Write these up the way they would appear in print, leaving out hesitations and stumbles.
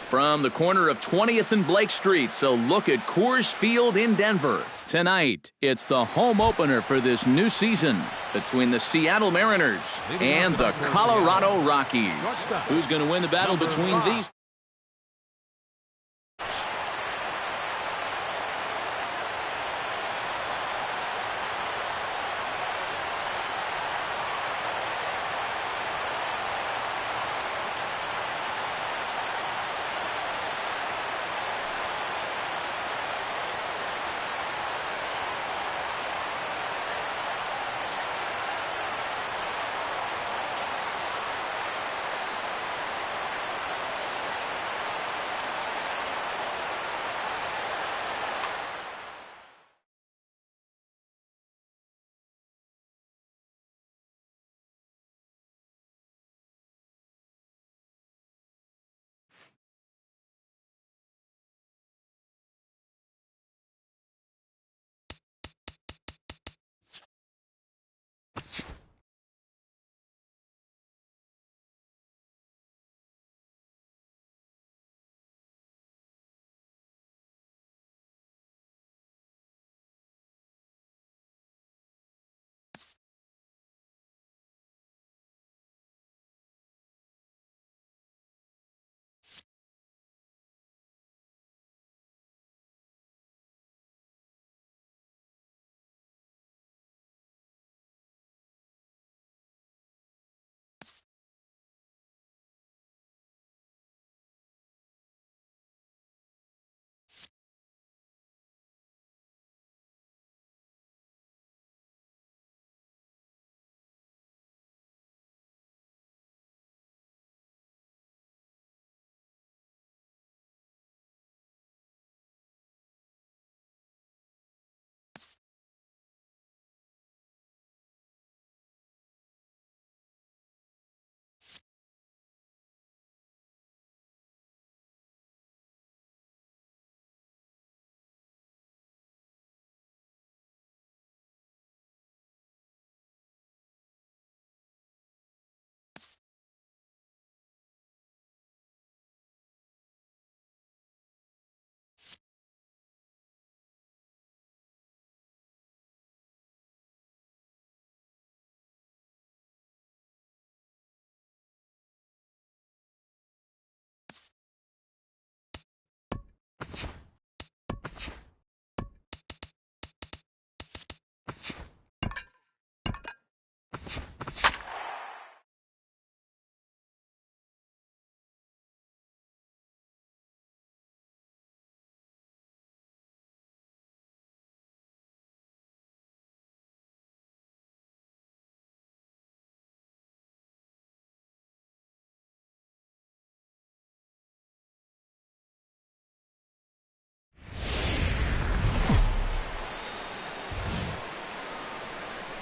From the corner of 20th and Blake Street, so look at Coors Field in Denver. Tonight, it's the home opener for this new season between the Seattle Mariners and the Colorado Rockies. Who's going to win the battle between these?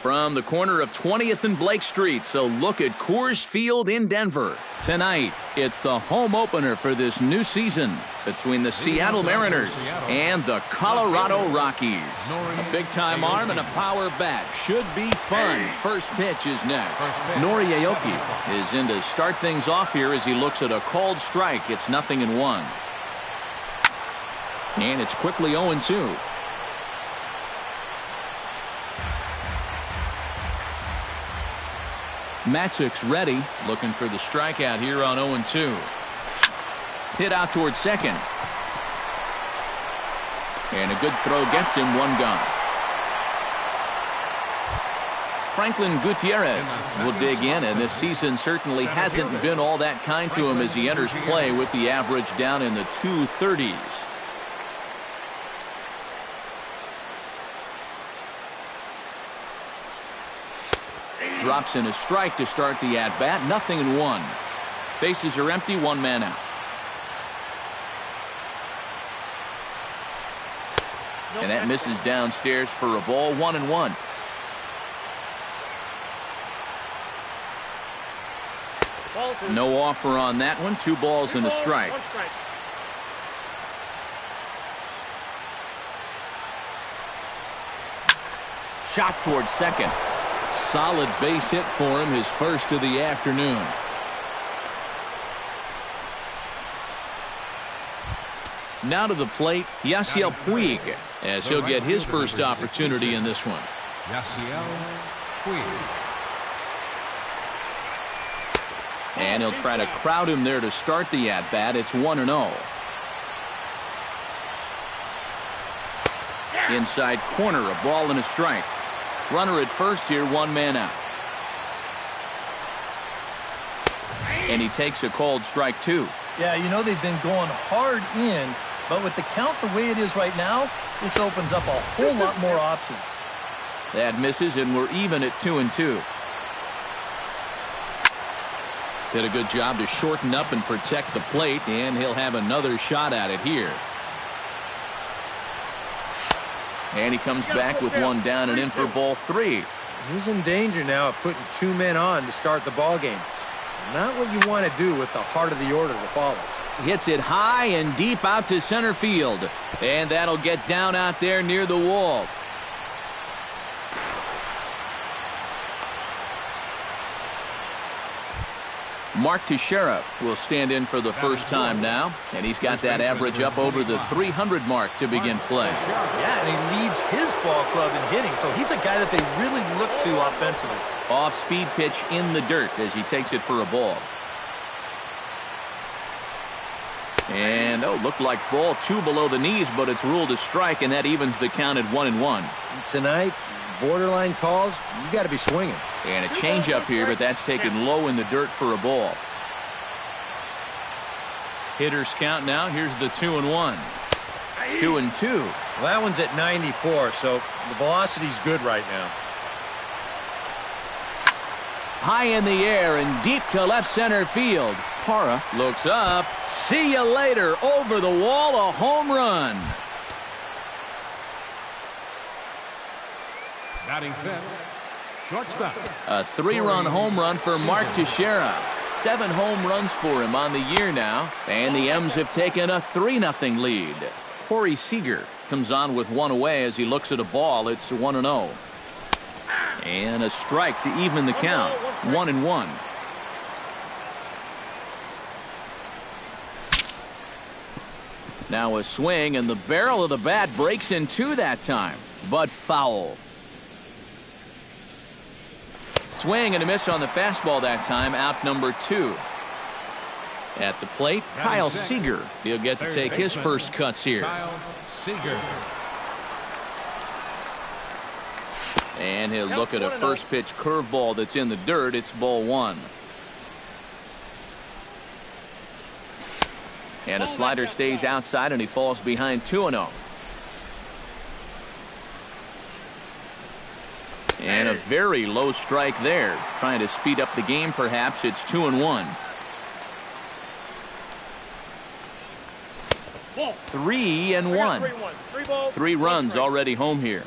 From the corner of 20th and Blake Street, so look at Coors Field in Denver. Tonight, it's the home opener for this new season between the Seattle Mariners and the Colorado Rockies. A big-time arm and a power bat. Should be fun. First pitch is next. Noriaoki is in to start things off here as he looks at a called strike. It's 0-1. And it's quickly 0-2. Matzek's ready, looking for the strikeout here on 0-2. Hit out towards second. And a good throw gets him one gone. Franklin Gutierrez will dig in, and this season certainly hasn't been all that kind to him as he enters play with the average down in the 230s. Drops in a strike to start the at-bat. 0-1. Bases are empty. One man out. And that misses downstairs for a ball. 1-1. No offer on that one. 2 balls and a strike. Shot towards second. Solid base hit for him, his first of the afternoon. Now to the plate, Yasiel Puig, as he'll get his first opportunity in this one. Yasiel Puig. And he'll try to crowd him there to start the at-bat. It's 1-0. Inside corner, a ball and a strike. Runner at first here, one man out. And he takes a called strike two. Yeah, you know, they've been going hard in, but with the count the way it is right now, this opens up a whole lot more options. That misses, and we're even at 2-2. Did a good job to shorten up and protect the plate, and he'll have another shot at it here. And he comes back with one down and in for ball three. He's in danger now of putting two men on to start the ball game. Not what you want to do with the heart of the order to follow. Hits it high and deep out to center field. And that'll get down out there near the wall. Mark Teixeira will stand in for the first time now, and he's got that average up over the 300 mark to begin play. Yeah, and he leads his ball club in hitting, so he's a guy that they really look to offensively. Off-speed pitch in the dirt as he takes it for a ball. And, looked like ball two below the knees, but it's ruled a strike, and that evens the count at 1-1. Tonight, borderline calls, you got to be swinging. And a changeup here, but that's taken low in the dirt for a ball. Hitters count now. Here's the 2-1. 2-2. Well, that one's at 94, so the velocity's good right now. High in the air and deep to left center field. Parra looks up. See you later. Over the wall, a home run. Batting fifth, shortstop. A three-run home run for Mark Teixeira. 7 home runs for him on the year now. And the M's have taken a 3-0 lead. Corey Seager comes on with one away as he looks at a ball. It's 1-0. And a strike to even the count. 1-1. Now a swing, and the barrel of the bat breaks in two that time, but foul. Swing and a miss on the fastball that time, out number 2. At the plate, Kyle Seager. He'll get to take his first cuts here. Kyle Seager. And he'll look at a first pitch curveball that's in the dirt. It's ball 1. And a slider stays outside, and he falls behind 2-0. And a very low strike there. Trying to speed up the game, perhaps. It's 2-1. 3-1. 3 runs already home here.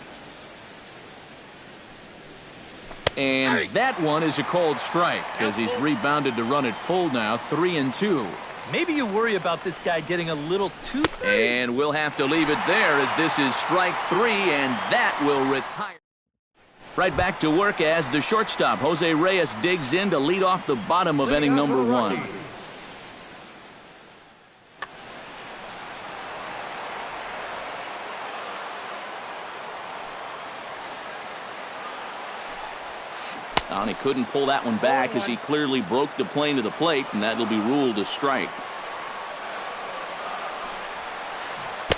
And that one is a called strike as he's rebounded to run it full now. 3-2. Maybe you worry about this guy getting a little too... And we'll have to leave it there as this is strike 3, and that will retire. Right back to work as the shortstop, Jose Reyes, digs in to lead off the bottom of inning number 1. And he couldn't pull that one back as he clearly broke the plane to the plate, and that'll be ruled a strike.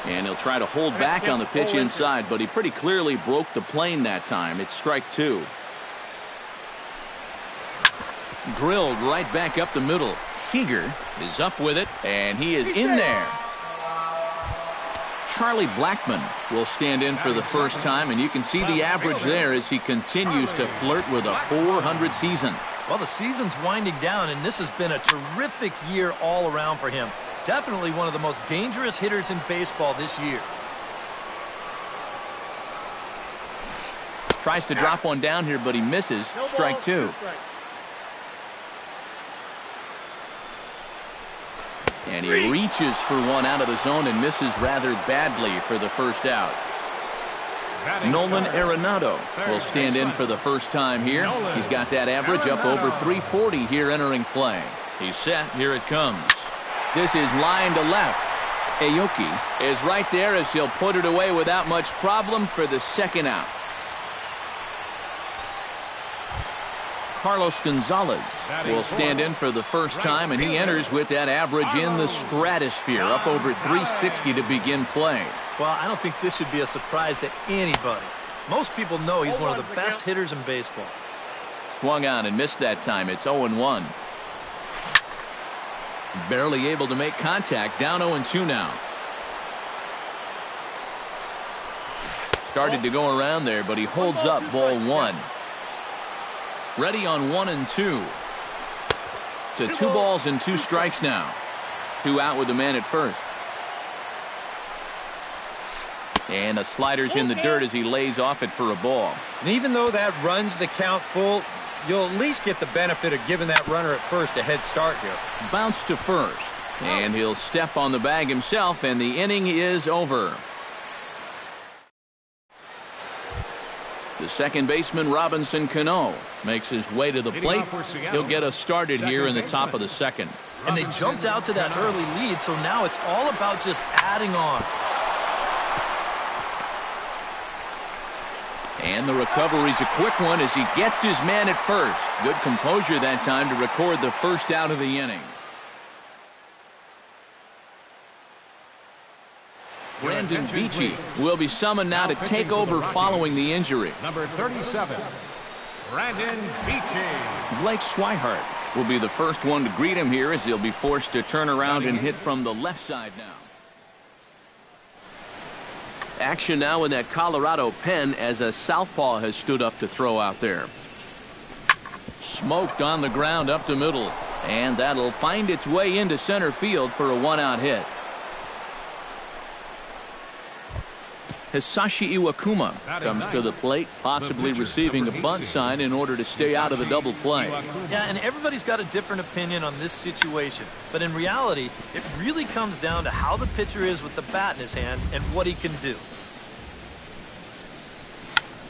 And he'll try to hold back on the pitch inside, but he pretty clearly broke the plane that time. It's strike 2. Drilled right back up the middle. Seager is up with it, and he is in there. Charlie Blackmon will stand in for the first time, and you can see the average there as he continues to flirt with a .400 season. Well, the season's winding down, and this has been a terrific year all around for him. Definitely one of the most dangerous hitters in baseball this year. Tries to drop one down here, but he misses. Strike 2. And he reaches for one out of the zone and misses rather badly for the first out. Nolan Arenado will stand in for the first time here. He's got that average up over 340 here entering play. He's set. Here it comes. This is line to left. Aoki is right there as he'll put it away without much problem for the second out. Carlos Gonzalez will stand in for the first time, and he enters with that average in the stratosphere, up over 360 to begin play. Well, I don't think this should be a surprise to anybody. Most people know he's one of the best hitters in baseball. Swung on and missed that time. It's 0-1. Barely able to make contact. Down 0-2 now. Started to go around there, but he holds up ball one. Ready on 1-2. To 2 balls and 2 strikes now. 2 out with the man at first. And the slider's in the dirt as he lays off it for a ball. And even though that runs the count full, you'll at least get the benefit of giving that runner at first a head start here. Bounce to first. And he'll step on the bag himself, and the inning is over. The second baseman, Robinson Cano, makes his way to the plate. He'll get us started here in the top of the second. And they jumped out to that early lead, so now it's all about just adding on. And the recovery's a quick one as he gets his man at first. Good composure that time to record the first out of the inning. Brandon Beachy will be summoned now to take over following the injury. Number 37, Brandon Beachy. Blake Swihart will be the first one to greet him here as he'll be forced to turn around and hit from the left side now. Action now in that Colorado pen as a southpaw has stood up to throw out there. Smoked on the ground up the middle, and that'll find its way into center field for a 1-out hit. Hisashi Iwakuma comes to the plate, possibly receiving a bunt sign in order to stay out of the double play. Yeah, and everybody's got a different opinion on this situation. But in reality, it really comes down to how the pitcher is with the bat in his hands and what he can do.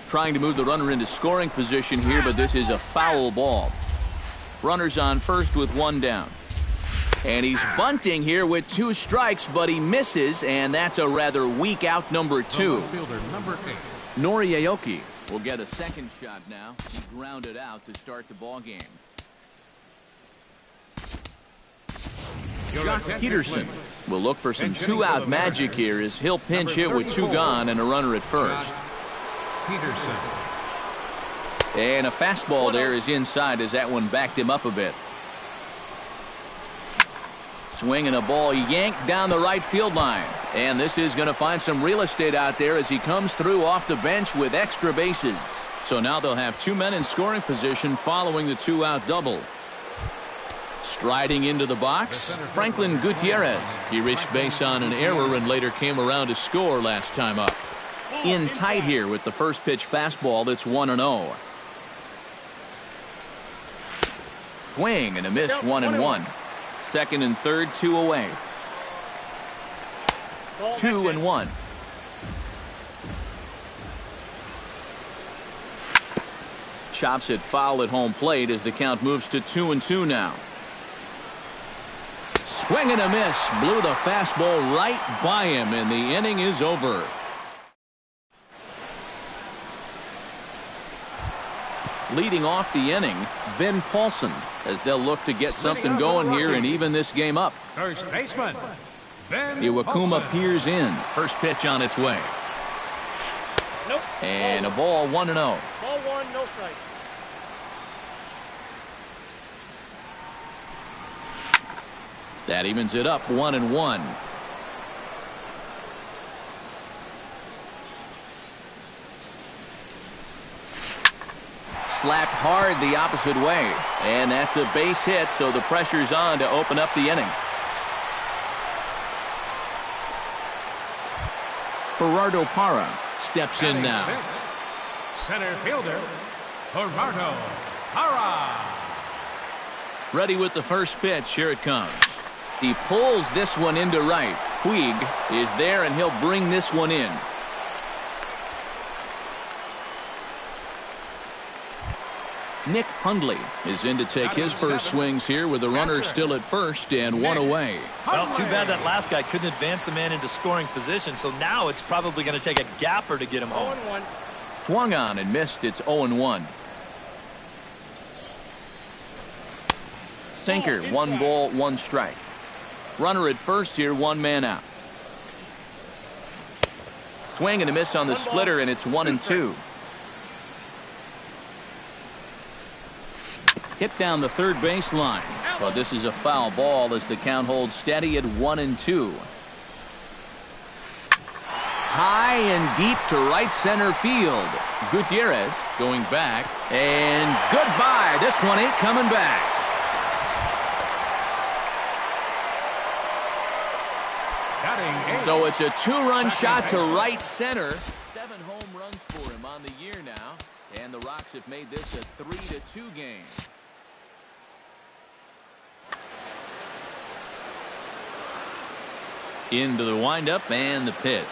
Trying to move the runner into scoring position here, but this is a foul ball. Runners on first with 1 down. And he's bunting here with 2 strikes, but he misses, and that's a rather weak out number 2. Number 8. Nori Aoki will get a second shot now. He grounded out to start the ball game. Jock Peterson will look for some 2-out magic here as he'll pinch hit with 2 gone and a runner at first. Peterson. And a fastball there is inside as that one backed him up a bit. Swinging a ball yanked down the right field line. And this is going to find some real estate out there as he comes through off the bench with extra bases. So now they'll have 2 men in scoring position following the 2-out double. Striding into the box, Franklin Gutierrez. He reached base on an error and later came around to score last time up. In tight here with the first pitch fastball that's 1-0. Swing and a miss, 1-1. Second and third, 2 away. 2-1. Chops it foul at home plate as the count moves to 2-2 now. Swing and a miss. Blew the fastball right by him, and the inning is over. Leading off the inning, Ben Paulson, as they'll look to get something going here and even this game up. First baseman, Ben Iwakuma peers in. First pitch on its way. Nope. And a ball, 1-0. Ball 1, no strike. That evens it up, 1-1. Slapped hard the opposite way, and that's a base hit, so the pressure's on to open up the inning. Gerardo Parra steps in now. Center fielder, Gerardo Parra. Ready with the first pitch. Here it comes. He pulls this one into right. Puig is there, and he'll bring this one in. Nick Hundley is in to take his first swings here with the runner still at first and one away. Well, too bad that last guy couldn't advance the man into scoring position, so now it's probably going to take a gapper to get him home. 0-1. Swung on and missed. It's 0-1. Sinker, 1 ball, 1 strike. Runner at first here, 1 man out. Swing and a miss on the splitter, and it's 1-2. Hit down the third base line. But this is a foul ball as the count holds steady at 1-2. High and deep to right center field. Gutierrez going back, and goodbye. This one ain't coming back. So it's a 2-run shot to right center. 7 home runs for him on the year now. And the Rocks have made this a 3-2 game. Into the windup and the pitch.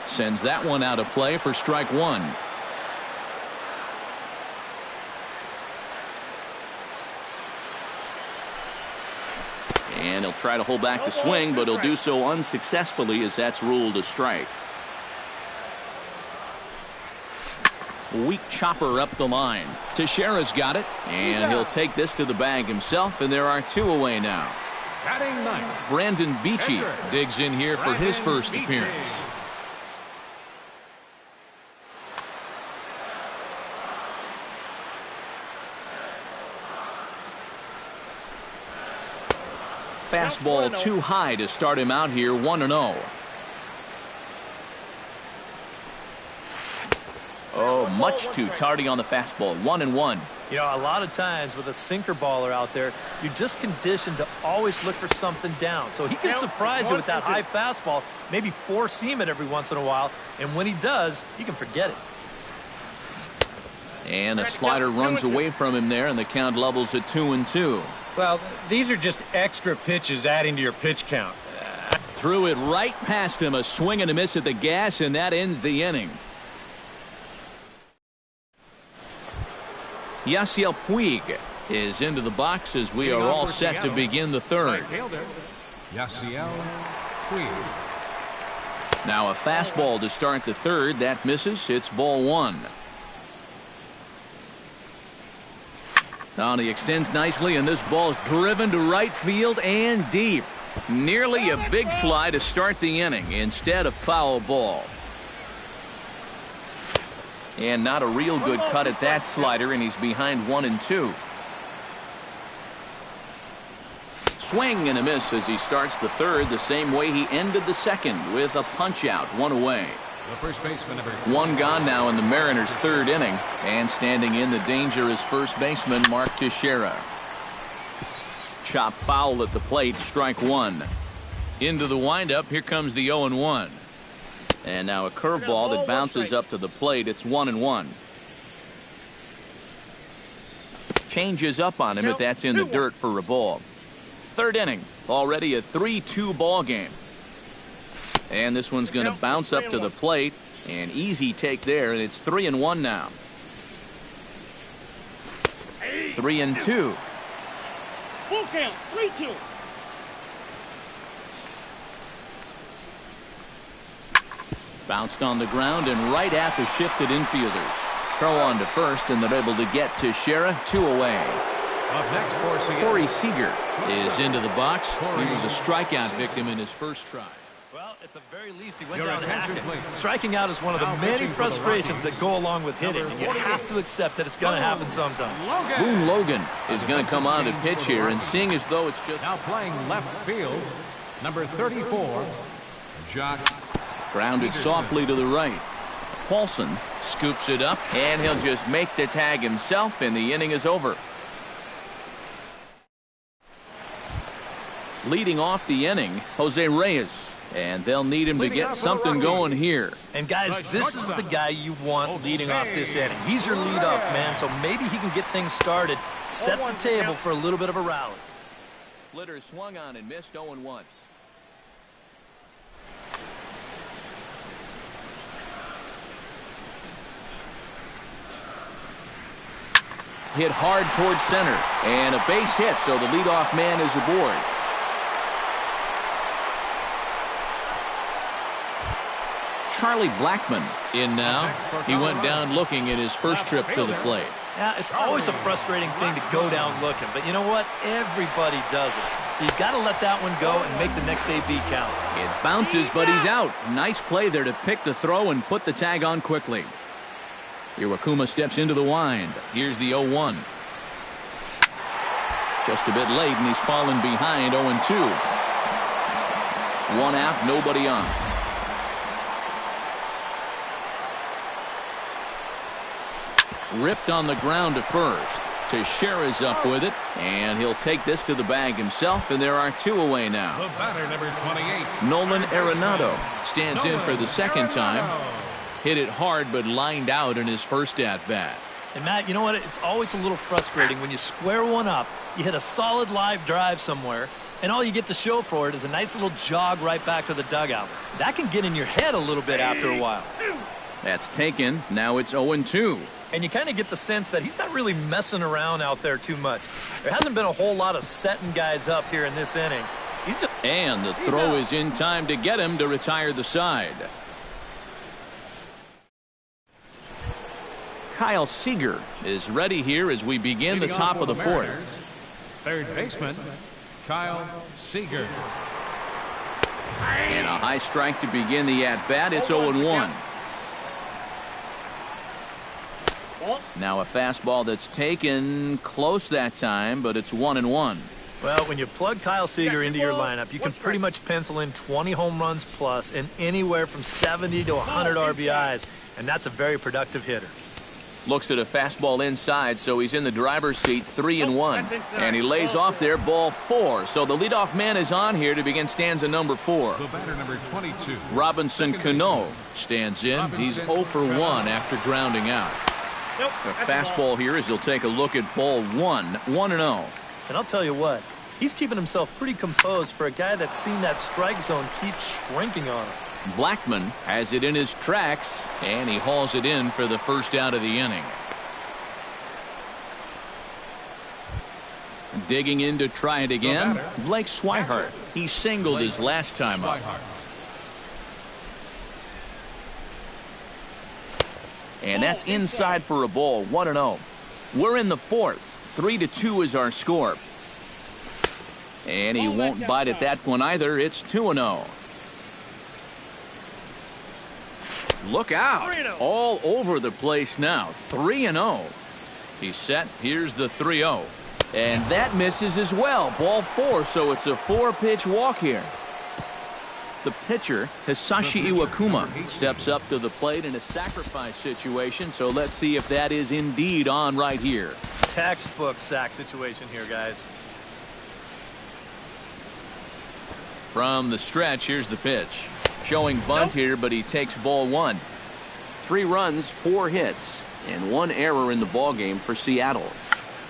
Sends that one out of play for strike 1. And he'll try to hold back the swing, but he'll do so unsuccessfully as that's ruled a strike. Weak chopper up the line. Teixeira's got it, and he'll take this to the bag himself, and there are 2 away now. Batting ninth, Brandon Beachy digs in here for his first appearance. Fastball too high to start him out here, 1-0. Oh, much too tardy on the fastball, 1-1. You know, a lot of times with a sinker baller out there, you're just conditioned to always look for something down. So he can surprise you with that high fastball, maybe 4-seam it every once in a while, and when he does, you can forget it. And a slider runs away from him there, and the count levels at 2-2. Well, these are just extra pitches adding to your pitch count. Threw it right past him, a swing and a miss at the gas, and that ends the inning. Yasiel Puig is into the box as we are all set to begin the third. Yasiel Puig. Now a fastball to start the third. That misses. It's ball 1. Now he extends nicely, and this ball's driven to right field and deep. Nearly a big fly to start the inning. Instead, a foul ball. And not a real good cut at that slider, and he's behind 1-2. Swing and a miss as he starts the third the same way he ended the second, with a punch out, 1 away. The first baseman, number 1 gone now in the Mariners' third inning, and standing in the danger is first baseman Mark Teixeira. Chop foul at the plate, strike 1. Into the windup, here comes the 0-1. And now a curveball that bounces up to the plate. It's 1-1. Changes up on him, but that's in the dirt for a ball. Third inning, already a 3-2 ball game. And this one's going to bounce up to the plate. An easy take there, and it's 3-1 now. 3-2. Full count, 3-2. Bounced on the ground and right at the shifted infielders. Throw on to first, and they're able to get Teixeira 2 away. Up next for Seattle, Corey Seager is into the box. He was a strikeout victim in his first try. Well, at the very least, he went Your down attention, hacking. please. Striking out is one of the Now many pitching for the frustrations that Rockies, go along with hitting, number and you 48. have to accept that it's going to happen sometime. Boone Logan is going to come on to pitch here, and seeing as though it's just Now playing left field, number 34, Jock. grounded softly to the right. Paulson scoops it up, and he'll just make the tag himself, and the inning is over. Leading off the inning, Jose Reyes. And they'll need him to get something going here. And guys, this is the guy you want leading off this inning. He's your leadoff man, so maybe he can get things started, set the table for a little bit of a rally. Splitter swung on and missed, 0-1. hit hard towards center. And a base hit, so the leadoff man is aboard. Charlie Blackmon in now. He went down looking at his first trip to the plate. Yeah, it's always a frustrating thing to go down looking, but you know what? Everybody does it. So you've got to let that one go and make the next AB count. It bounces, but he's out. Nice play there to pick the throw and put the tag on quickly. Iwakuma steps into the wind. Here's the 0-1. Just a bit late, and he's fallen behind 0-2. One out, nobody on. Ripped on the ground to first. Teixeira's up with it, and he'll take this to the bag himself, and there are two away now. The batter, number 28. Nolan Arenado stands in for the second time. Hit it hard, but lined out in his first at-bat. And, Matt, you know what? It's always a little frustrating when you square one up, you hit a solid live drive somewhere, and all you get to show for it is a nice little jog right back to the dugout. That can get in your head a little bit after a while. That's taken. Now it's 0-2. And you kind of get the sense that he's not really messing around out there too much. There hasn't been a whole lot of setting guys up here in this inning. And the throw is in time to get him to retire the side. Kyle Seager is ready here as we begin the top of the fourth. Third baseman, Kyle Seager. And a high strike to begin the at-bat. It's 0-1. Now a fastball that's taken close that time, but it's 1-1. Well, when you plug Kyle Seager into your lineup, you can pretty much pencil in 20 home runs plus and anywhere from 70 to 100 RBIs, and that's a very productive hitter. Looks at a fastball inside, so he's in the driver's seat, 3-1. And he lays off there, ball 4. So the leadoff man is on here to begin stanza number 4. The batter, number 22. Robinson Cano stands in. He's 0 for 1 after grounding out. Nope, The fastball here as he'll take a look at ball 1, 1-0. And I'll tell you what, he's keeping himself pretty composed for a guy that's seen that strike zone keep shrinking on him. Blackmon has it in his tracks, and he hauls it in for the first out of the inning. Digging in to try it again, Blake Swihart. He singled his last time up. And that's inside for a ball, 1-0. We're in the fourth. 3-2 is our score. And he won't bite at that one either. It's 2-0. Look out. All over the place now. 3-0. He's set. Here's the 3-0. And that misses as well. Ball 4, so it's a 4-pitch walk here. The pitcher, Hisashi Iwakuma, steps up to the plate in a sacrifice situation, so let's see if that is indeed on right here. Textbook sack situation here, guys. From the stretch, here's the pitch. Showing bunt here, but he takes ball 1. 3 runs, 4 hits, and 1 error in the ballgame for Seattle.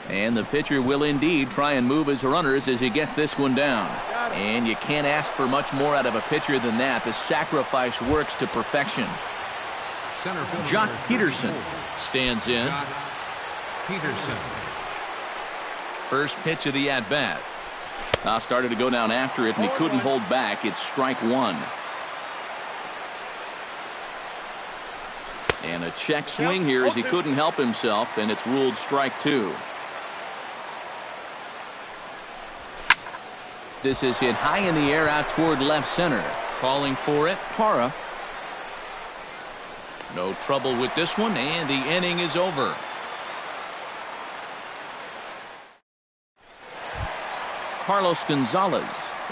And the pitcher will indeed try and move his runners as he gets this one down. And you can't ask for much more out of a pitcher than that. The sacrifice works to perfection. Jock Peterson stands in. Peterson. First pitch of the at-bat. Now started to go down after it, and he couldn't hold back. It's strike 1. And a check swing here as he couldn't help himself, and it's ruled strike 2. This is hit high in the air out toward left center. Calling for it, Parra. No trouble with this one, and the inning is over. Carlos Gonzalez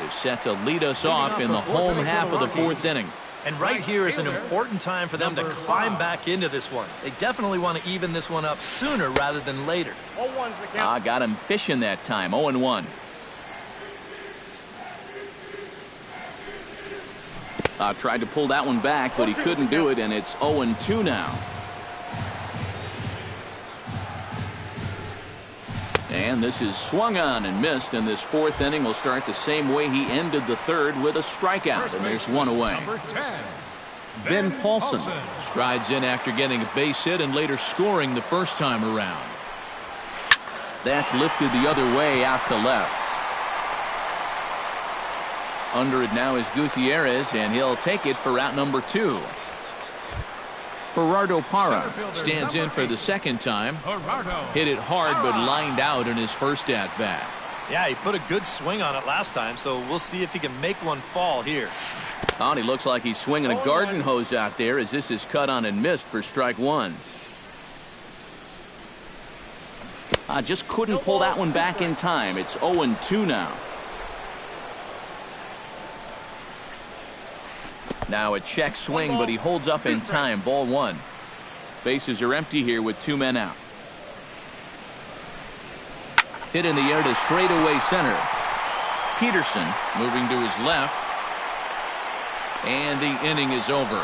is set to lead us off in the home half of the 4th inning. And right here is an important time for them to climb back into this one. They definitely want to even this one up sooner rather than later. 0-1's the count. Got him fishing that time, 0-1. Tried to pull that one back, but he couldn't do it, and it's 0-2 now. And this is swung on and missed, and this 4th inning will start the same way he ended the 3rd with a strikeout, and there's 1 away. Number 10. Ben Paulson strides in after getting a base hit and later scoring the first time around. That's lifted the other way out to left. Under it now is Gutierrez, and he'll take it for out number 2. Gerardo Parra stands in for the second time. Hit it hard but lined out in his first at-bat. Yeah, he put a good swing on it last time, so we'll see if he can make one fall here. Oh, he looks like he's swinging a garden hose out there as this is cut on and missed for strike 1. Just couldn't pull that one back in time. It's 0-2 now. Now a check swing, but he holds up in time. Ball 1. Bases are empty here with 2 men out. Hit in the air to straightaway center. Peterson moving to his left. And the inning is over.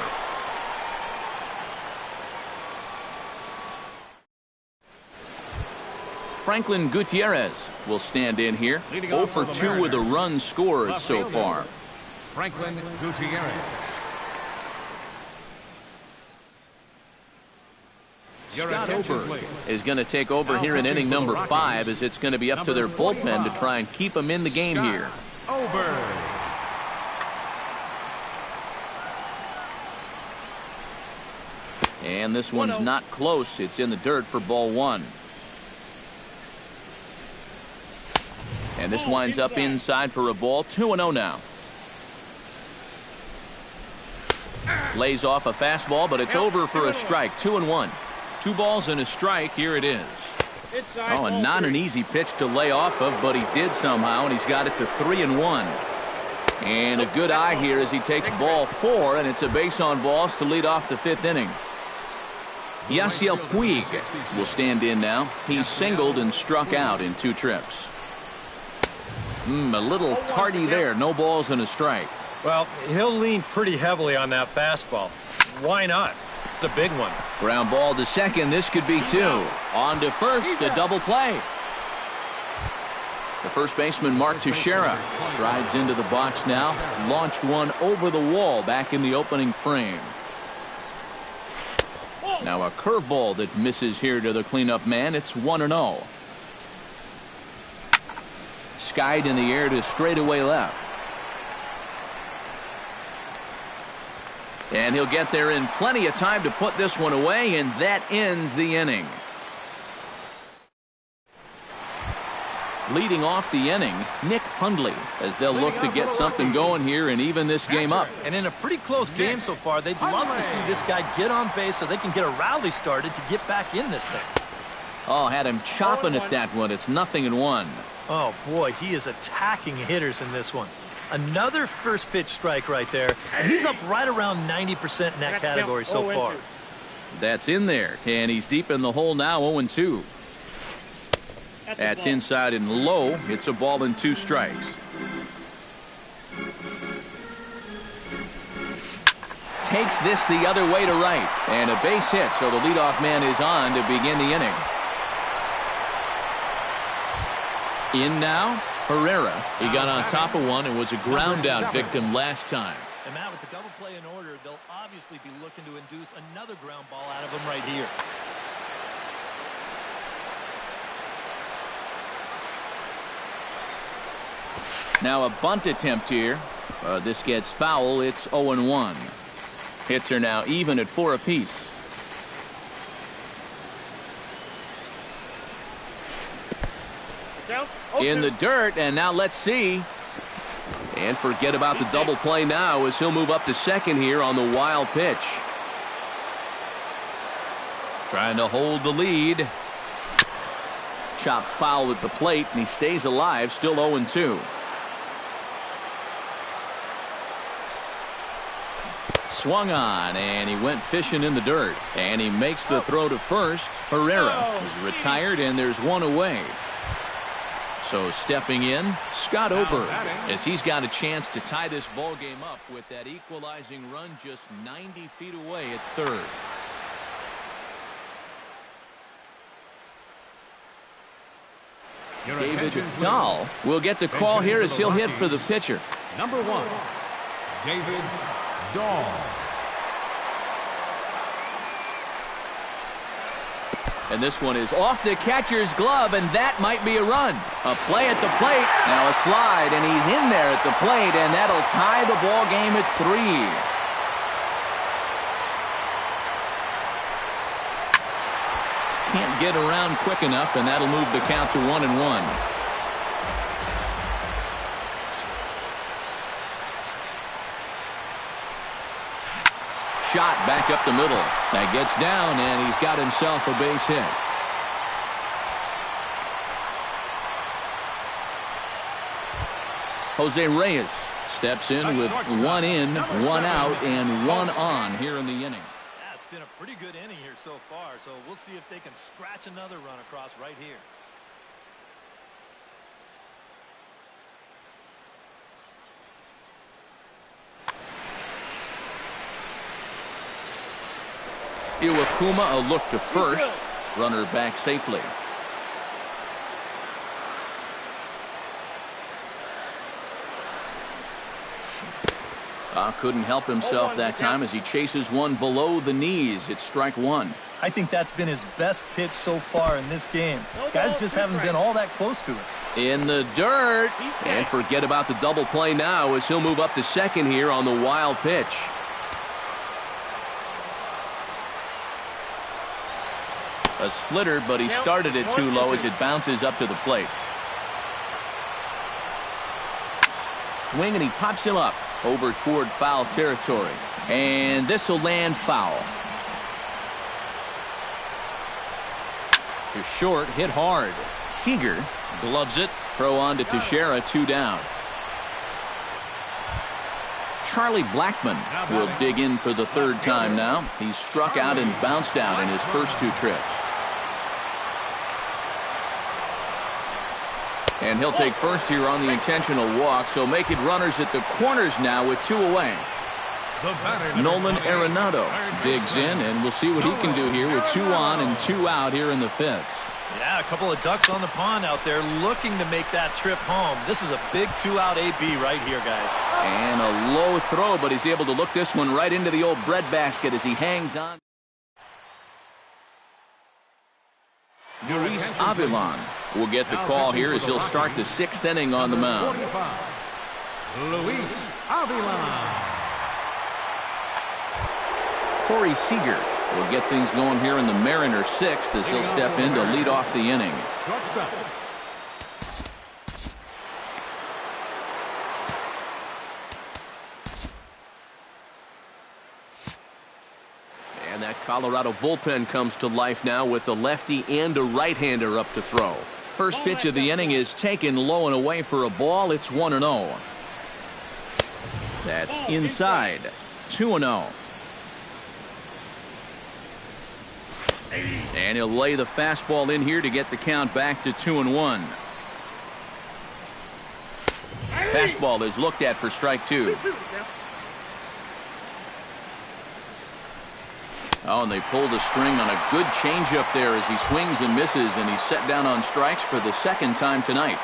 Franklin Gutierrez will stand in here. 0 for 2 with a run scored so far. Franklin Gutierrez. Scott Ober is going to take over here in inning number 5 as it's going to be up to their bullpen to try and keep him in the game here. Ober. And this one's not close. It's in the dirt for ball 1. And this winds up inside for a ball. 2-0 now. Lays off a fastball, but it's over for a strike. 2-1. 2 balls and a strike. Here it is. Oh, and not an easy pitch to lay off of, but he did somehow, and he's got it to 3-1. And a good eye here as he takes ball 4, and it's a base on balls to lead off the 5th inning. Yasiel Puig will stand in now. He's singled and struck out in 2 trips. A little tardy there. No balls and a strike. Well, he'll lean pretty heavily on that fastball. Why not? It's a big one. Ground ball to second. This could be 2. On to first. A double play. The first baseman, Mark Teixeira, strides into the box now. Launched one over the wall back in the opening frame. Now a curveball that misses here to the cleanup man. It's 1-0. Skied in the air to straightaway left. And he'll get there in plenty of time to put this one away, and that ends the inning. Leading off the inning, Nick Hundley, as they'll look to get something going here and even this game up. And in a pretty close game so far, they'd love to see this guy get on base so they can get a rally started to get back in this thing. Oh, had him chopping at that one. It's 0-1. Oh, boy, he is attacking hitters in this one. Another first pitch strike right there, and he's up right around 90% in that category so far. That's in there, and he's deep in the hole now, 0-2. That's inside and low. It's a ball and 2 strikes. Takes this the other way to right, and a base hit, so the leadoff man is on to begin the inning. In now, Herrera. He got on top of one and was a ground out victim last time. And Matt, with the double play in order, they'll obviously be looking to induce another ground ball out of him right here. Now a bunt attempt here. This gets foul. It's 0-1. Hits are now even at 4 apiece. In the dirt, and now let's see. And forget about the double play now as he'll move up to second here on the wild pitch. Trying to hold the lead. Chop foul at the plate, and he stays alive, still 0-2. Swung on, and he went fishing in the dirt. And he makes the throw to first. Herrera is retired, and there's one away. So stepping in, Scott Ober, as he's got a chance to tie this ball game up with that equalizing run just 90 feet away at third. David Dahl will get the call here as he'll hit for the pitcher. Number 1, David Dahl. And this one is off the catcher's glove, and that might be a run. A play at the plate. Now a slide, and he's in there at the plate, and that'll tie the ball game at 3. Can't get around quick enough, and that'll move the count to 1-1. Shot back up the middle. That gets down, and he's got himself a base hit. Jose Reyes steps in with 1 in, 1 out, and 1 on here in the inning. Yeah, it's been a pretty good inning here so far, so we'll see if they can scratch another run across right here. Iwakuma a look to first. Runner back safely. Couldn't help himself that time as he chases one below the knees. It's strike 1. I think that's been his best pitch so far in this game. Guys just haven't been all that close to it. In the dirt. And forget about the double play now as he'll move up to second here on the wild pitch. A splitter, but he started it too low as it bounces up to the plate. Swing, and he pops him up over toward foul territory. And this will land foul. To short, hit hard. Seager gloves it. Throw on to Teixeira, 2 down. Charlie Blackmon will dig in for the 3rd time now. He's struck out and bounced out in his first 2 trips. And he'll take first here on the intentional walk, so make it runners at the corners now with 2 away. Nolan Arenado digs in, and we'll see what he can do here with 2 on and 2 out here in the 5th. Yeah, a couple of ducks on the pond out there looking to make that trip home. This is a big 2-out AB right here, guys. And a low throw, but he's able to look this one right into the old breadbasket as he hangs on. Luis Avilan will get the call here as he'll start the 6th inning on the mound. Luis Avila. Corey Seager will get things going here in the Mariners 6th as he'll step in to lead off the inning. Shortstop. And that Colorado bullpen comes to life now with a lefty and a right-hander up to throw. First pitch of the inning is taken low and away for a ball. It's 1-0. That's inside. 2-0. And he'll lay the fastball in here to get the count back to 2-1. Fastball is looked at for strike 2. Oh, and they pulled a string on a good changeup there as he swings and misses, and he's set down on strikes for the 2nd time tonight.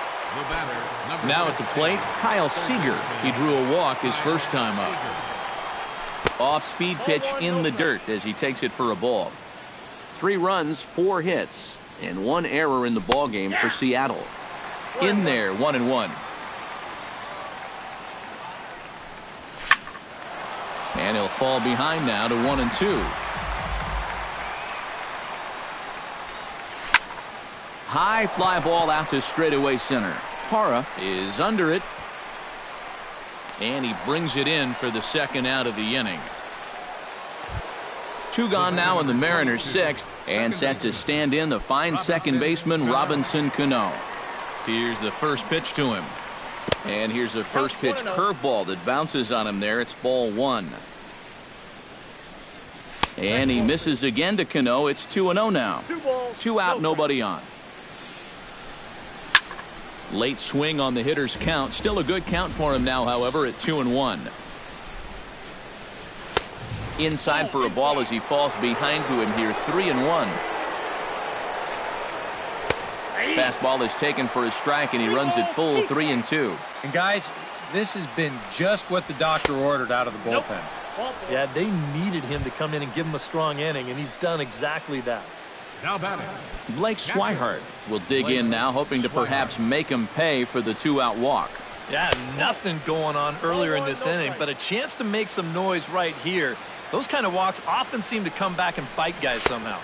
Now at the plate, Kyle Seager. He drew a walk his first time up. Off-speed pitch in the dirt as he takes it for a ball. 3 runs, 4 hits, and 1 error in the ballgame for Seattle. In there, 1-1. And he'll fall behind now to 1-2. High fly ball out to straightaway center. Parra is under it. And he brings it in for the 2nd out of the inning. 2 gone now in the Mariners 6th, and set to stand in the fine second baseman Robinson Cano. Here's the first pitch to him. And here's the first pitch curveball that bounces on him there. It's ball 1. And he misses again to Cano. It's 2-0 now. 2 out, nobody on. Late swing on the hitter's count. Still a good count for him now, however, at 2-1. Inside for a ball as he falls behind to him here, 3-1. Fastball is taken for a strike, and he runs it full 3-2. And guys, this has been just what the doctor ordered out of the bullpen. Yeah, they needed him to come in and give him a strong inning, and he's done exactly that. Now batting. Blake Swihart will dig in now, hoping to perhaps make him pay for the 2-out walk. Yeah, nothing going on earlier in this inning, but a chance to make some noise right here. Those kind of walks often seem to come back and bite guys somehow.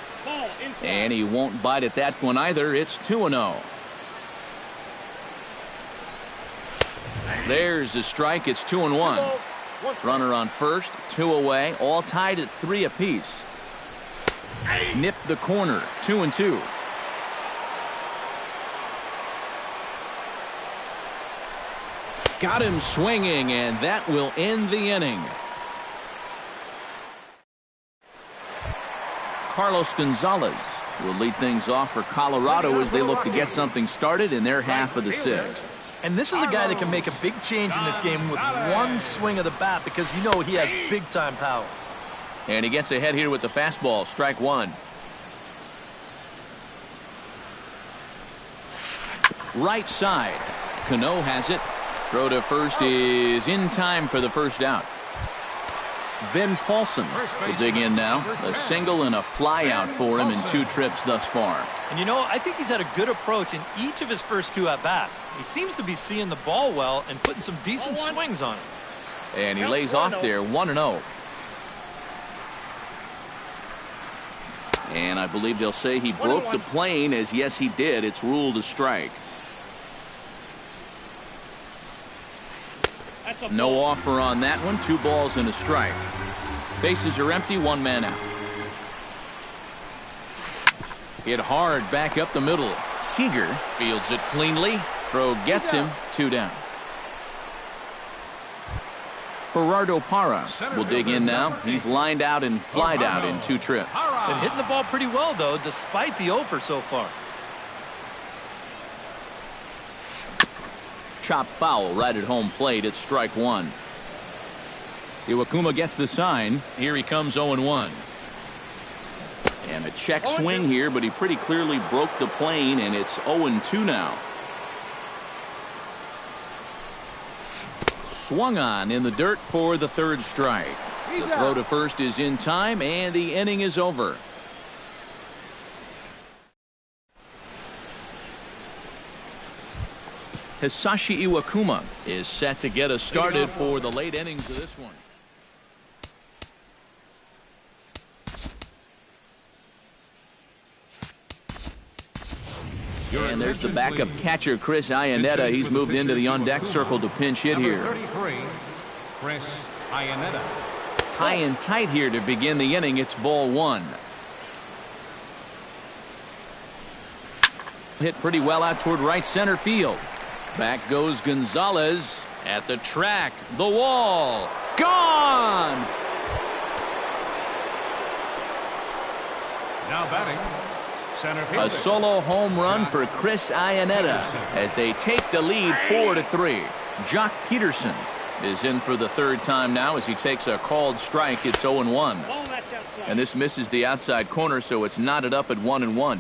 And he won't bite at that one either. It's 2-0. There's a strike. It's 2-1. Runner on first, 2 away, all tied at 3 apiece. Nipped the corner, 2-2. Got him swinging, and that will end the inning. Carlos Gonzalez will lead things off for Colorado as they look to get something started in their half of the 6th. And this is a guy that can make a big change in this game with one swing of the bat, because you know he has big-time power. And he gets ahead here with the fastball, strike 1. Right side. Cano has it. Throw to first is in time for the first out. Ben Paulson will dig in now. A single and a fly out for him in 2 trips thus far. And you know, I think he's had a good approach in each of his first 2 at-bats. He seems to be seeing the ball well and putting some decent swings on it. And he lays off there, 1-0. And I believe they'll say he broke the plane, as yes he did. It's ruled a strike. No offer on that one. 2 balls and a strike. Bases are empty, 1 man out. Hit hard back up the middle. Seager fields it cleanly. Throw gets him, 2 down. Gerardo Parra will dig in now. He's lined out and flied out in 2 trips. Been hitting the ball pretty well, though, despite the offer so far. Chop foul right at home plate. It's strike 1. Iwakuma gets the sign. Here he comes, 0-1. And a check swing here, but he pretty clearly broke the plane, and it's 0-2 now. Swung on in the dirt for the 3rd strike. The throw to first is in time, and the inning is over. Hisashi Iwakuma is set to get us started for the late innings of this one. And there's the backup catcher, Chris Iannetta. He's moved into the on-deck circle to pinch hit here. 33, Chris Iannetta. High and tight here to begin the inning. It's ball 1. Hit pretty well out toward right center field. Back goes Gonzalez at the track. The wall. Gone! Now batting, center fielder. A solo home run for Chris Iannetta as they take the lead 4-3. Jock Peterson is in for the 3rd time now as he takes a called strike. It's 0-1. And this misses the outside corner, so it's knotted up at 1-1.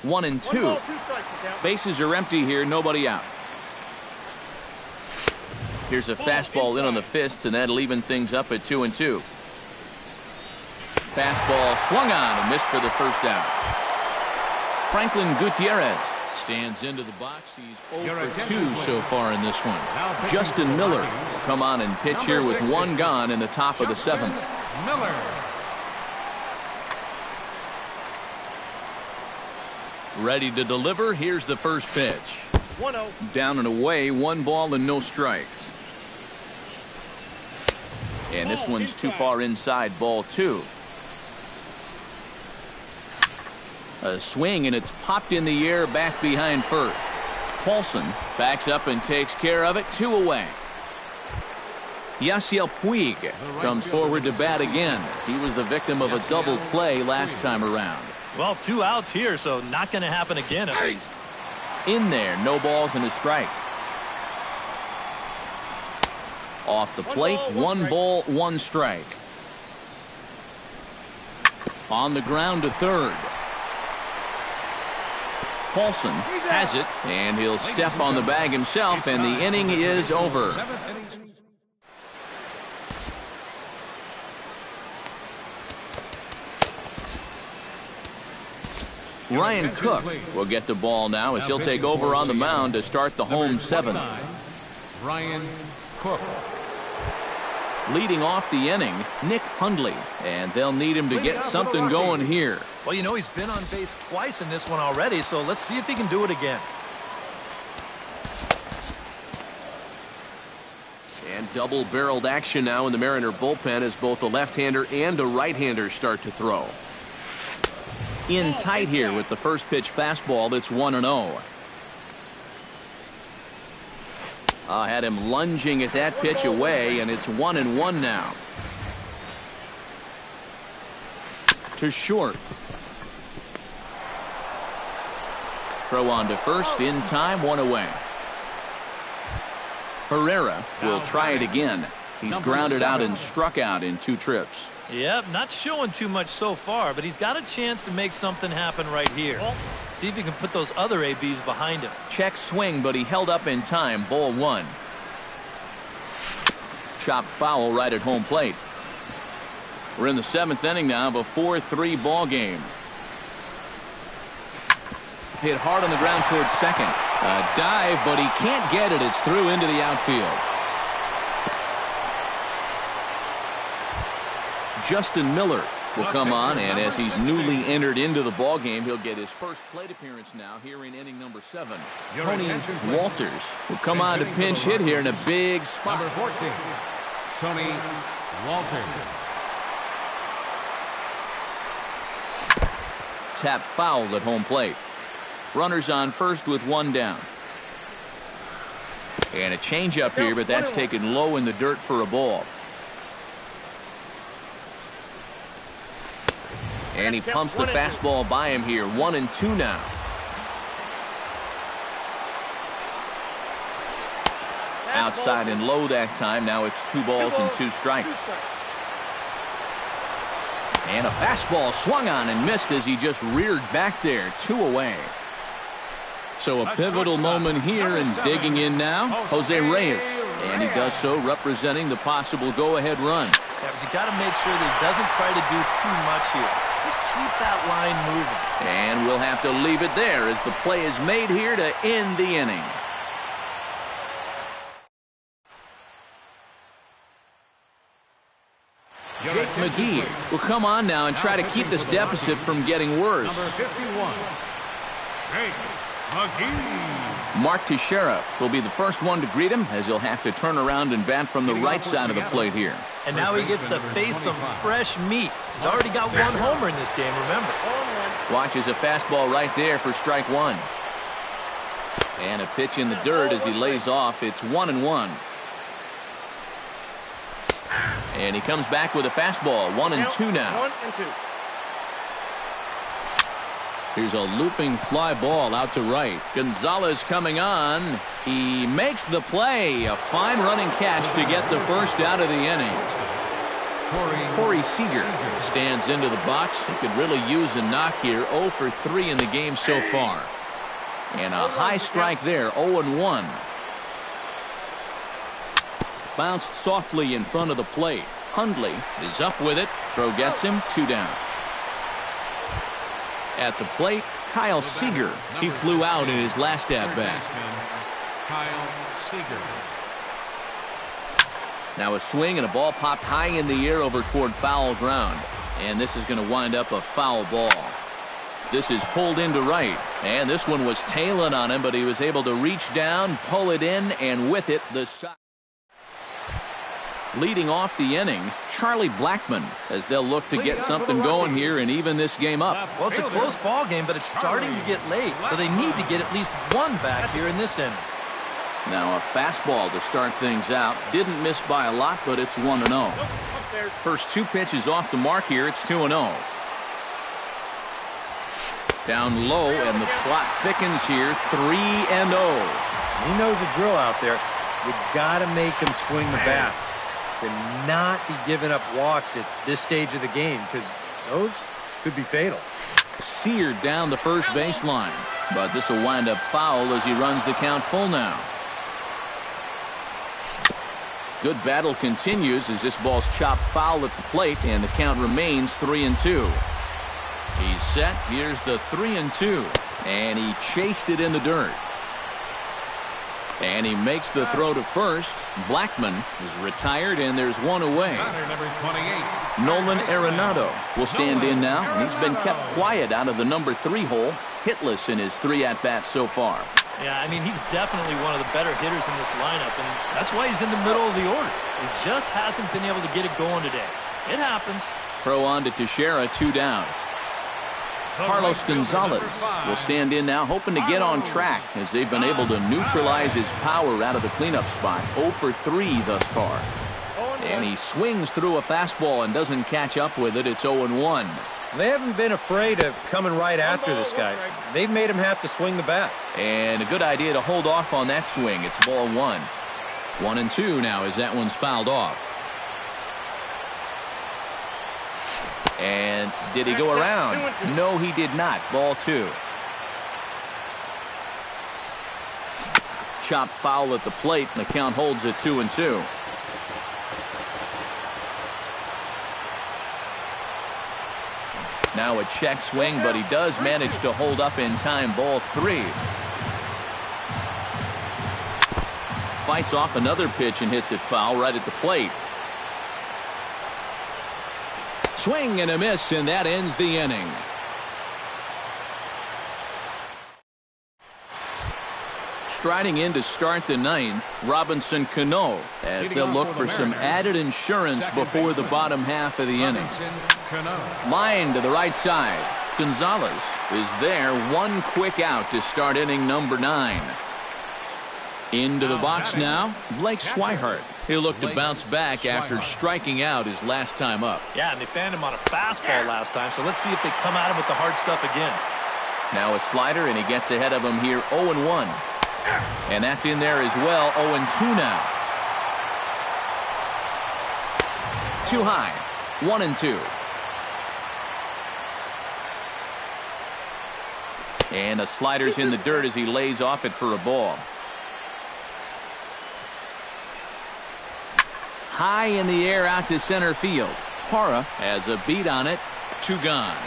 1-2. Bases are empty here, nobody out. Here's a fastball in on the fists, and that'll even things up at 2-2. Fastball swung on and missed for the first out. Franklin Gutierrez stands into the box. He's 0 for 2 so far in this one. Justin Miller will come on and pitch here with 1 gone in the top of the 7th. Miller. Ready to deliver. Here's the first pitch. 1-0. Down and away, 1 ball and no strikes. And this one's too far inside, ball 2. A swing, and it's popped in the air back behind first. Paulson backs up and takes care of it. 2 away. Yasiel Puig comes forward to bat again. He was the victim of a double play last time around. Well, 2 outs here, so not going to happen again at least. In there, no balls and a strike. Off the plate, 1 ball, 1 strike. On the ground to 3rd. Paulson has it, and he'll step on the bag himself, and the inning is over. Ryan Cook will get the ball now as he'll take over on the mound to start the home seventh. Ryan Cook. Leading off the inning, Nick Hundley, and they'll need him to get something going here. Well, you know, he's been on base twice in this one already, so let's see if he can do it again. And double-barreled action now in the Mariner bullpen as both a left-hander and a right-hander start to throw. In tight here with the first pitch fastball that's 1-0. Had him lunging at that pitch away, and it's 1-1 now. To short. Throw on to first, in time, one away. Herrera will try it again. He's grounded out and struck out in 2 trips. Yep, not showing too much so far, but he's got a chance to make something happen right here. See if he can put those other ABs behind him. Check swing, but he held up in time. Ball 1. Chopped foul right at home plate. We're in the 7th inning now of a 4-3 ball game. Hit hard on the ground towards second. A dive, but he can't get it. It's through into the outfield. Justin Miller will come on, and as he's newly entered into the ball game, he'll get his first plate appearance now here in inning number 7. Tony Walters will come on to pinch hit here in a big spot. Number 14, Tony Walters. Tap fouled at home plate. Runners on first with 1 down. And a changeup here, but that's taken low in the dirt for a ball. And he pumps the fastball by him here. 1-2 now. Outside and low that time. Now it's 2 balls and 2 strikes. And a fastball swung on and missed as he just reared back there. 2 away. So a pivotal moment here, and digging in now, Jose Reyes. And he does so representing the possible go-ahead run. Yeah, but you got to make sure that he doesn't try to do too much here. Just keep that line moving. And we'll have to leave it there as the play is made here to end the inning. Jake McGee will come on now and try to keep this deficit from getting worse. Number 51, Jake McGee. Mark Teixeira will be the first one to greet him as he'll have to turn around and bat from the right side of the plate here. And now he gets to face some fresh meat. He's already got 1 homer in this game, remember. Watches a fastball right there for strike 1. And a pitch in the dirt as he lays off. It's 1-1. And he comes back with a fastball. 1-2 now. 1-2. Here's a looping fly ball out to right. Gonzalez coming on. He makes the play. A fine running catch to get the first out of the inning. Corey Seager stands into the box. He could really use a knock here. 0 for 3 in the game so far. And a high strike there. 0-1. Bounced softly in front of the plate. Hundley is up with it. Throw gets him. 2 down. At the plate, Kyle Seager. He flew out in his last at-bat. Kyle Seager. Now a swing and a ball popped high in the air over toward foul ground. And this is going to wind up a foul ball. This is pulled into right. And this one was tailing on him, but he was able to reach down, pull it in, and with it, the side. Leading off the inning, Charlie Blackmon, as they'll look to get something going here and even this game up. Well, it's a close ball game, but it's starting to get late, so they need to get at least 1 back here in this inning. Now a fastball to start things out. Didn't miss by a lot, but it's 1-0. First 2 pitches off the mark here. It's 2-0. Down low, and the plot thickens here. 3-0. He knows the drill out there. You got to make him swing the bat. To not be giving up walks at this stage of the game, because those could be fatal. Seared down the first baseline, but this will wind up foul as he runs the count full now. Good battle continues as this ball's chopped foul at the plate, and the count remains 3-2. He's set. Here's the 3-2. And he chased it in the dirt. And he makes the throw to first. Blackman is retired, and there's one away. Number 28. Nolan Arenado will stand in now, and he's been kept quiet out of the number 3 hole, hitless in his 3 at-bats so far. Yeah, I mean, he's definitely one of the better hitters in this lineup, and that's why he's in the middle of the order. He just hasn't been able to get it going today. It happens. Throw on to Teixeira, 2 down. Carlos Gonzalez will stand in now, hoping to get on track as they've been able to neutralize his power out of the cleanup spot. 0 for 3 thus far. And he swings through a fastball and doesn't catch up with it. It's 0-1. They haven't been afraid of coming right after this guy. They've made him have to swing the bat. And a good idea to hold off on that swing. It's ball 1. 1-2 now as that one's fouled off. And did he go around? No, he did not. Ball 2. Chop foul at the plate, and the count holds at 2-2. Now a check swing, but he does manage to hold up in time. Ball 3. Fights off another pitch and hits it foul right at the plate. Swing and a miss, and that ends the inning. Striding in to start the 9th, Robinson Cano, as they'll look for some added insurance before the bottom half of the inning. Line to the right side. Gonzalez is there. One quick out to start inning number 9. Into the box now, Blake Swihart. He'll look to bounce back after striking out his last time up. Yeah, and they found him on a fastball last time, so let's see if they come at him with the hard stuff again. Now a slider, and he gets ahead of him here, 0-1. And that's in there as well, 0-2 now. Too high, 1-2. And a slider's in the dirt as he lays off it for a ball. High in the air out to center field. Parra has a beat on it. 2 gone.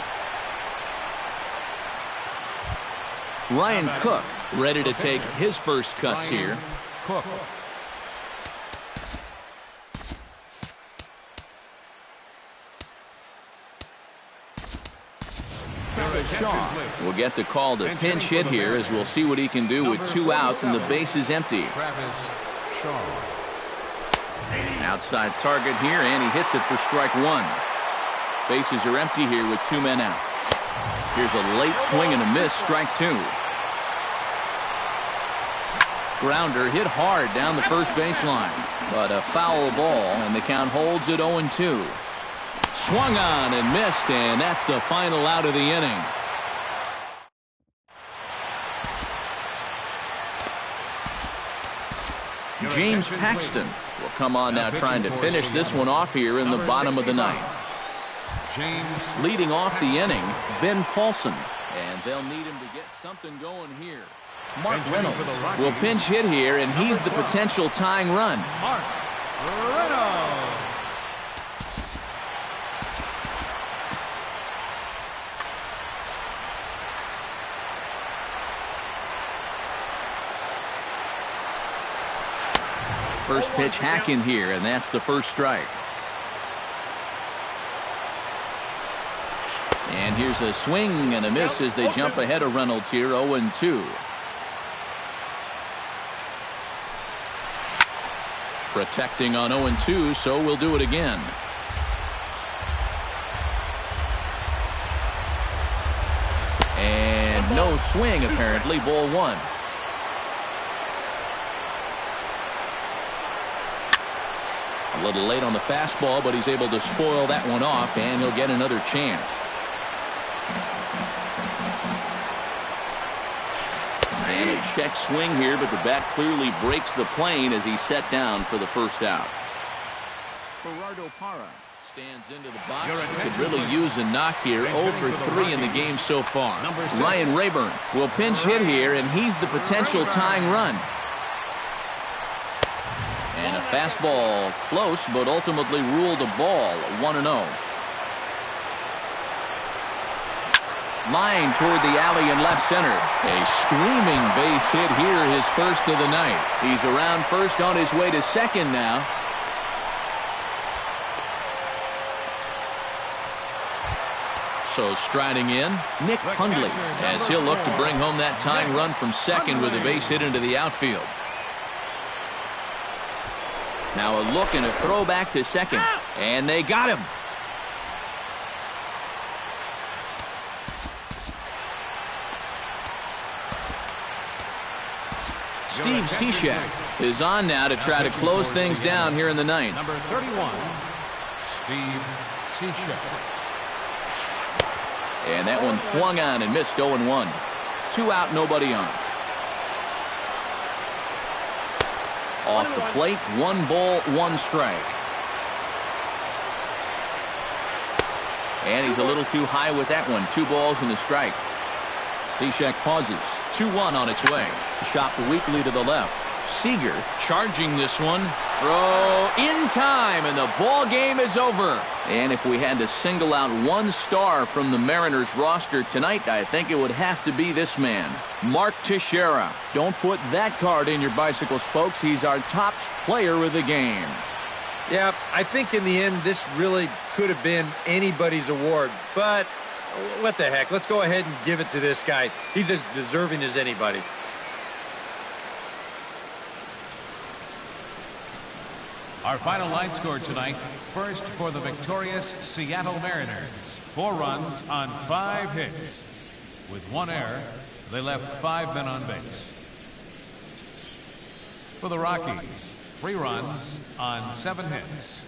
Ryan Cook ready to take his first cuts here. Cook. Shaw will get the call to pinch hit here as we'll see what he can do with 2 outs and the base is empty. Outside target here, and he hits it for strike 1. Bases are empty here with 2 men out. Here's a late swing and a miss, strike 2. Grounder hit hard down the first baseline, but a foul ball, and the count holds at 0-2. Swung on and missed, and that's the final out of the inning. James Paxton will come on now, trying to finish this one off here in the bottom of the 9th. Leading off the inning, Ben Paulson, and they'll need him to get something going here. Mark Reynolds will pinch hit here, and he's the potential tying run. Mark Reynolds. First pitch hack in here, and that's the first strike. And here's a swing and a miss as they jump ahead of Reynolds here, 0-2. Protecting on 0-2, so we'll do it again. And no swing apparently, ball 1. A little late on the fastball, but he's able to spoil that one off, and he'll get another chance. And a check swing here, but the bat clearly breaks the plane as he's set down for the first out. Gerardo Parra stands into the box. Could really use a knock here. 0 for 3 in the game so far. Ryan Rayburn will pinch hit here, and he's the potential tying run. And a fastball close, but ultimately ruled a ball, 1-0. Line toward the alley in left center. A screaming base hit here, his first of the night. He's around first on his way to second now. So striding in, Nick Hundley, as he'll look to bring home that tying run from second with a base hit into the outfield. Now a look and a throw back to second. And they got him. Steve Cishek is on now to try to close things down here in the ninth. Number 31, Steve Cishek. And that one swung on and missed 0-1. 2 out, nobody on. Off the plate, 1 ball, 1 strike. And he's a little too high with that one. 2 balls and a strike. Cishek pauses. 2-1 on its way. Chopped weakly to the left. Seager charging this one. Throw in time, and the ball game is over. And if we had to single out one star from the Mariners roster tonight, I think it would have to be this man, Mark Teixeira. Don't put that card in your bicycle spokes. He's our top player of the game. Yeah, I think in the end, this really could have been anybody's award. But what the heck? Let's go ahead and give it to this guy. He's as deserving as anybody. Our final line score tonight, first for the victorious Seattle Mariners. 4 runs on 5 hits. With 1 error, they left 5 men on base. For the Rockies, 3 runs on 7 hits.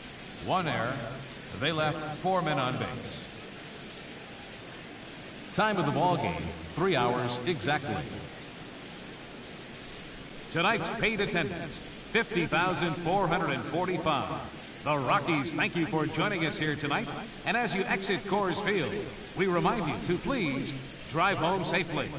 1 error, they left 4 men on base. Time of the ball game, 3 hours exactly. Tonight's paid attendance, 50,445. The Rockies thank you for joining us here tonight. And as you exit Coors Field, we remind you to please drive home safely.